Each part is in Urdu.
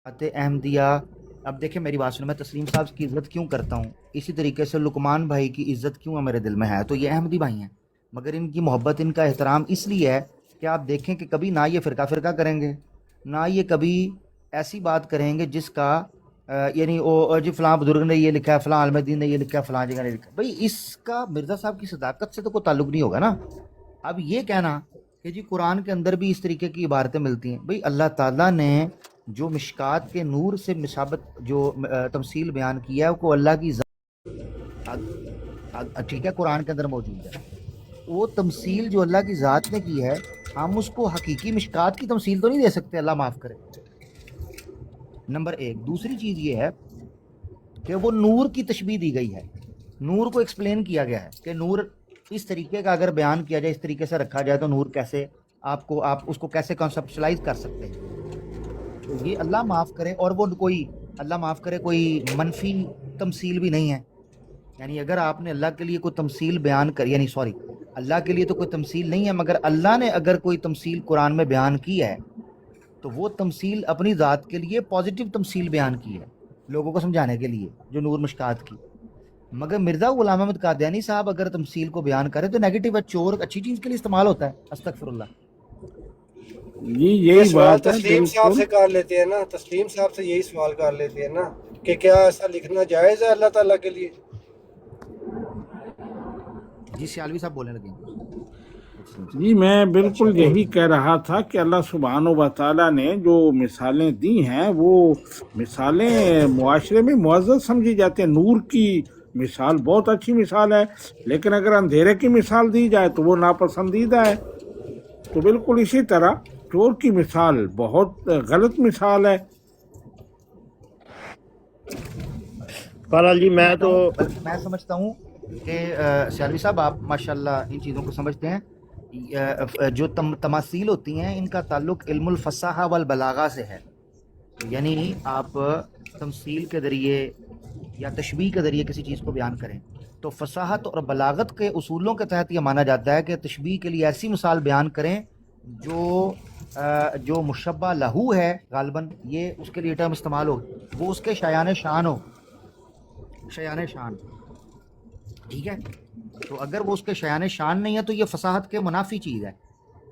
احمدیہ، اب دیکھیں میری بات سنیں، میں تسلیم صاحب کی عزت کیوں کرتا ہوں، اسی طریقے سے لقمان بھائی کی عزت کیوں ہے میرے دل میں ہے، تو یہ احمدی بھائی ہیں، مگر ان کی محبت، ان کا احترام اس لیے ہے کہ آپ دیکھیں کہ کبھی نہ یہ فرقہ فرقہ کریں گے، نہ یہ کبھی ایسی بات کریں گے جس کا یعنی جی فلاں بزرگ نے یہ لکھا ہے، فلاں عالم دین نے یہ لکھا ہے، فلاں جگہ نے لکھا ہے، بھائی اس کا مرزا صاحب کی صداقت سے تو کوئی تعلق نہیں ہوگا نا۔ اب یہ کہنا کہ جی قرآن کے اندر بھی اس طریقے کی عبارتیں ملتی ہیں، بھئی اللہ تعالیٰ نے جو مشکات کے نور سے مشابت جو تمثیل بیان کیا ہے وہ اللہ کی ذات، ٹھیک ہے، قرآن کے اندر موجود ہے، وہ تمثیل جو اللہ کی ذات نے کی ہے، ہم اس کو حقیقی مشکات کی تمثیل تو نہیں دے سکتے، اللہ معاف کرے۔ نمبر ایک، دوسری چیز یہ ہے کہ وہ نور کی تشبیہ دی گئی ہے، نور کو ایکسپلین کیا گیا ہے کہ نور اس طریقے کا اگر بیان کیا جائے، اس طریقے سے رکھا جائے تو نور کیسے آپ اس کو کیسے کنسپچلائز کر سکتے ہیں، تو یہ اللہ معاف کرے، اور وہ کوئی اللہ معاف کرے کوئی منفی تمثیل بھی نہیں ہے، یعنی اگر آپ نے اللہ کے لیے کوئی تمثیل بیان کر، یعنی سوری، اللہ کے لیے تو کوئی تمثیل نہیں ہے، مگر اللہ نے اگر کوئی تمثیل قرآن میں بیان کی ہے تو وہ تمثیل اپنی ذات کے لیے پازیٹیو تمثیل بیان کی ہے، لوگوں کو سمجھانے کے لیے، جو نور مشکات کی، مگر مرزا غلام احمد قادیانی صاحب اگر تمثیل کو بیان کرے تو نیگیٹو ہے، چور اچھی چیز کے لیے استعمال ہوتا ہے، استغفر اللہ۔ جی یہ یہی سوال بات ہے تسلیم صاحب بالکل۔ سے کر لیتے ہیں نا، تسلیم صاحب سے یہی سوال کر لیتے ہیں نا کہ کیا ایسا لکھنا جائز ہے اللہ تعالیٰ کے لیے؟ جی سیالوی صاحب بولنے لگے ہیں۔ جی میں اچھا بالکل بول۔ یہی کہہ رہا تھا کہ اللہ سبحانہ و تعالیٰ نے جو مثالیں دی ہیں وہ مثالیں معاشرے میں معزز سمجھی جاتی ہیں۔ نور کی مثال بہت اچھی مثال ہے، لیکن اگر اندھیرے کی مثال دی جائے تو وہ ناپسندیدہ ہے۔ تو بالکل اسی طرح چور کی مثال بہت غلط مثال ہے۔ بہرحال جی میں تو بلکہ میں سمجھتا ہوں کہ سیالوی صاحب آپ ماشاءاللہ ان چیزوں کو سمجھتے ہیں، جو تماثیل ہوتی ہیں ان کا تعلق علم الفصاحہ والبلاغہ سے ہے، یعنی آپ تمثیل کے ذریعے یا تشبیہ کے ذریعے کسی چیز کو بیان کریں تو فصاحت اور بلاغت کے اصولوں کے تحت یہ مانا جاتا ہے کہ تشبیہ کے لیے ایسی مثال بیان کریں جو مشبہ لہو ہے، غالباً یہ اس کے لیے ٹرم استعمال ہو، وہ اس کے شایان شان ہو، شایان شان، ٹھیک ہے، تو اگر وہ اس کے شایان شان نہیں ہے تو یہ فصاحت کے منافی چیز ہے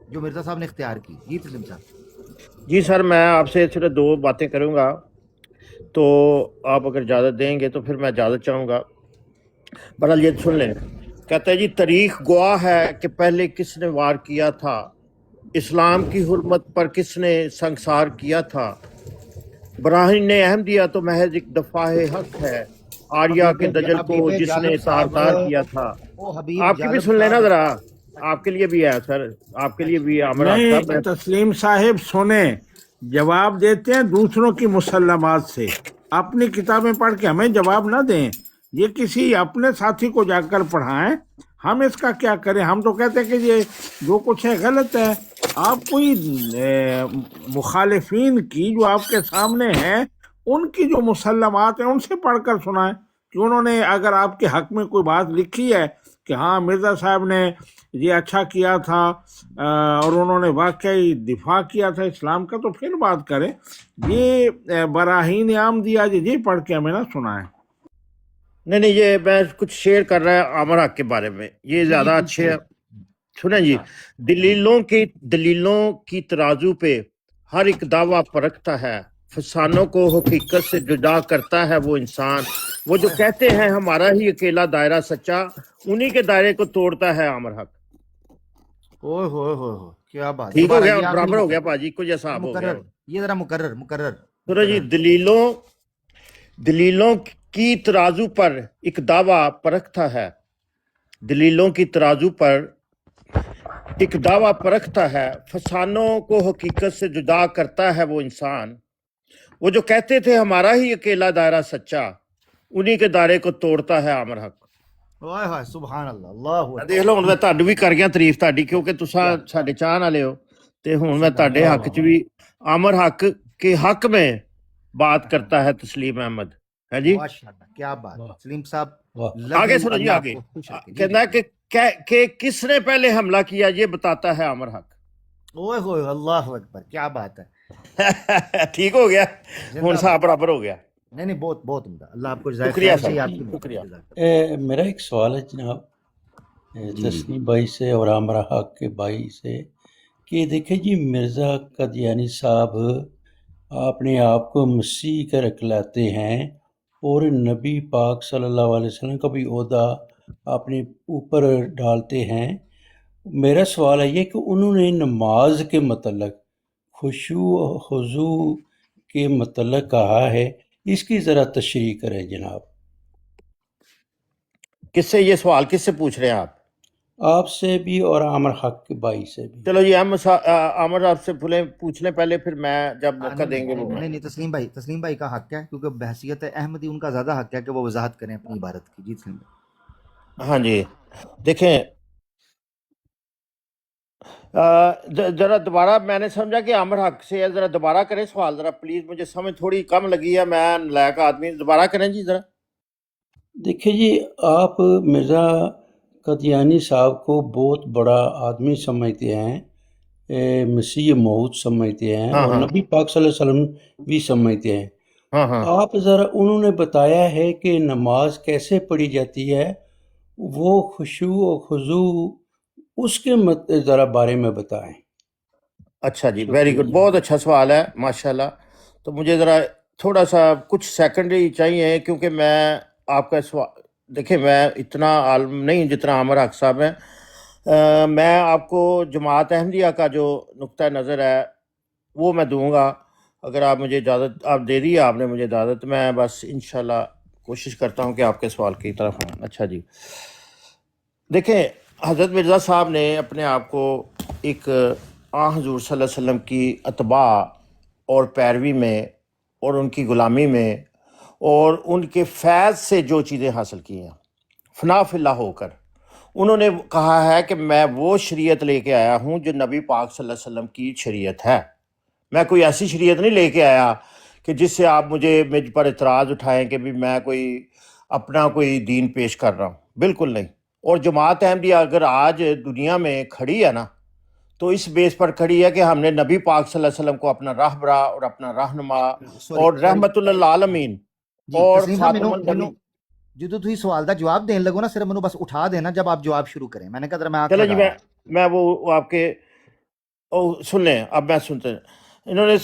جو مرزا صاحب نے اختیار کی۔ جی تسلیم صاحب۔ جی سر میں آپ سے صرف دو باتیں کروں گا، تو آپ اگر اجازت دیں گے تو پھر میں اجازت چاہوں گا۔ بہرحال یہ سن لیں، کہتا ہے جی تاریخ گواہ ہے کہ پہلے کس نے وار کیا تھا، اسلام کی حرمت پر کس نے سنگسار کیا تھا، براہین احمدیہ تو محض ایک دفاع حق ہے، آریہ کے دجل کو حبیب جس نے جالب تار صاحب، تار کیا تھا۔ او حبیب آپ کی بھی جالب سن لینا صاحب، ذرا، آپ کے لیے بھی ہے سر، آپ کے لیے بھی عامر حق نہیں صاحب۔ تسلیم صاحب سنیں، جواب دیتے ہیں دوسروں کی مسلمات سے، اپنی کتابیں پڑھ کے ہمیں جواب نہ دیں، یہ کسی اپنے ساتھی کو جا کر پڑھائیں، ہم اس کا کیا کریں؟ ہم تو کہتے ہیں کہ یہ جو کچھ ہے غلط ہے۔ آپ کوئی مخالفین کی جو آپ کے سامنے ہیں ان کی جو مسلمات ہیں ان سے پڑھ کر سنائیں کہ انہوں نے اگر آپ کے حق میں کوئی بات لکھی ہے کہ ہاں مرزا صاحب نے یہ اچھا کیا تھا اور انہوں نے واقعی دفاع کیا تھا اسلام کا، تو پھر بات کریں۔ یہ براہین احمدیہ یہ پڑھ کے ہمیں نہ سنائیں۔ نہیں یہ میں کچھ شیئر کر رہا ہے عامر حق کے بارے میں، یہ جی جی زیادہ اچھے پوچھیے۔ سنیں جی۔ دلیلوں کی ترازو پہ ہر ایک دعویٰ پرکھتا ہے، فسانوں کو حقیقت سے جدا کرتا ہے وہ انسان، وہ جو کہتے ہیں ہمارا ہی اکیلا دائرہ سچا، انہی کے دائرے کو توڑتا ہے عامر حق۔ اوہ ہوئے ہوئے ہوئے، کیا بات، ٹھیک ہو دوبارہ گیا، یہ آخری برابر ہو گیا مقرر، پاجی، کچھ حساب ہو گیا۔ مقرر، یہ ذرا مقرر مقرر سنو جی، مقرر۔ دلیلوں کی ترازو پر ایک دعویٰ پرکھتا ہے، دلیلوں کی ترازو پر ایک دعویٰ پرکھتا ہے، فسانوں کو حقیقت سے جدا کرتا ہے وہ انسان، وہ جو کہتے تھے ہمارا ہی اکیلا دائرہ سچا، انہی کے دائرے کو توڑتا ہے عامر حق۔ اوہ ہوئے، سبحان اللہ، اللہ دیکھ لو ہن میں تہاڈی بھی کر گیا تعریف تہاڈی، کیونکہ تساں کیا ساڈے چاہن والے ہو، تے ہن میں سبحان تہاڈے حق اللہ، چ بھی عامر حق کے حق میں بات کرتا ہے تسلیم احمد، ہے جی۔ ماشاء اللہ، کیا بات، سلیم صاحب لو آگے یو، سنو جی، اللہ آپ آگے کو خوش رکھے۔ جی کہنا جی ہے کہ کس نے پہلے حملہ کیا، یہ بتاتا ہے عامر حق۔ اوہ ہوئے، اللہ اکبر، کیا بات ہے۔ ٹھیک ہو گیا زندہ ہوں باد۔ صاحب برابر ہو گیا نہیں بہت بہت عمدہ، اللہ آپ کو جزائے شکریہ خیر سے صاحب یاد کی شکریہ میرا ایک سوال ہے جناب جی تسنیم بھائی سے اور عامر حق کے بھائی سے کہ دیکھیں جی مرزا قادیانی صاحب اپنے آپ کو مسیح کا رکھلاتے ہیں اور نبی پاک صلی اللہ علیہ وسلم کا بھی عہدہ اپنے اوپر ڈالتے ہیں۔ میرا سوال ہے یہ کہ انہوں نے نماز کے متعلق خشوع و خضوع کے متعلق کہا ہے، اس کی ذرا تشریح کریں جناب۔ کس سے یہ سوال کس سے پوچھ رہے ہیں آپ؟ آپ سے بھی اور عامر حق کے بھائی سے بھی۔ چلو جی ہم عامر آپ سے پوچھ لیں پہلے، پھر میں جب موقع دیں گے وہ نہیں نہیں، تسلیم بھائی کا حق ہے، کیونکہ بحثیت احمدی ان کا زیادہ حق ہے کہ وہ وضاحت کریں اپنی عبارت کی۔ جی تسلیم بھائی۔ ہاں جی دیکھیں ذرا دوبارہ میں نے سمجھا کہ عامر حق سے ذرا دوبارہ کریں سوال ذرا پلیز، مجھے سمجھ تھوڑی کم لگی ہے، میں نالائق آدمی، دوبارہ کریں جی ذرا۔ دیکھیں جی آپ مرزا قادیانی صاحب کو بہت بڑا آدمی سمجھتے ہیں، مسیح موعود سمجھتے ہیں ہاں اور ہاں نبی پاک صلی اللہ علیہ وسلم بھی سمجھتے ہیں۔ ہاں ہاں آپ ذرا انہوں نے بتایا ہے کہ نماز کیسے پڑھی جاتی ہے، وہ خشوع و خضوع اس کے ذرا بارے میں بتائیں۔ اچھا جی ویری گڈ، بہت اچھا سوال ہے ماشاءاللہ۔ تو مجھے ذرا تھوڑا سا کچھ سیکنڈری چاہیے، کیونکہ میں آپ کا سوال دیکھیں میں اتنا عالم نہیں جتنا عامر حق صاحب ہیں۔ میں آپ کو جماعت احمدیہ کا جو نقطہ نظر ہے وہ میں دوں گا، اگر آپ مجھے اجازت آپ دے دی آپ نے مجھے اجازت، میں بس انشاءاللہ کوشش کرتا ہوں کہ آپ کے سوال کی طرف آؤں۔ اچھا جی دیکھیں حضرت مرزا صاحب نے اپنے آپ کو ایک حضور صلی اللہ علیہ وسلم کی اتباع اور پیروی میں اور ان کی غلامی میں اور ان کے فیض سے جو چیزیں حاصل کی ہیں، فنا فی اللہ ہو کر انہوں نے کہا ہے کہ میں وہ شریعت لے کے آیا ہوں جو نبی پاک صلی اللہ علیہ وسلم کی شریعت ہے۔ میں کوئی ایسی شریعت نہیں لے کے آیا کہ جس سے آپ مجھ پر اعتراض اٹھائیں کہ بھی میں کوئی اپنا کوئی دین پیش کر رہا ہوں، بالکل نہیں۔ اور جماعت احمدیہ اگر آج دنیا میں کھڑی ہے نا تو اس بیس پر کھڑی ہے کہ ہم نے نبی پاک صلی اللہ علیہ وسلم کو اپنا راہبر اور اپنا رہنما اور رحمت للعالمین جی اور تسلیم صاحب خاتم النبی۔ مینوں جدو تھی سوال دا جواب دین لگو نا صرف منو بس اٹھا دینا جب آپ جواب شروع کریں، میں نے کہا ذرا میں آنکھ چلو جی لگا رہا ہوں۔ میں وہ آپ کے سن لیں، اب میں سنتے ہیں۔ انہوں نے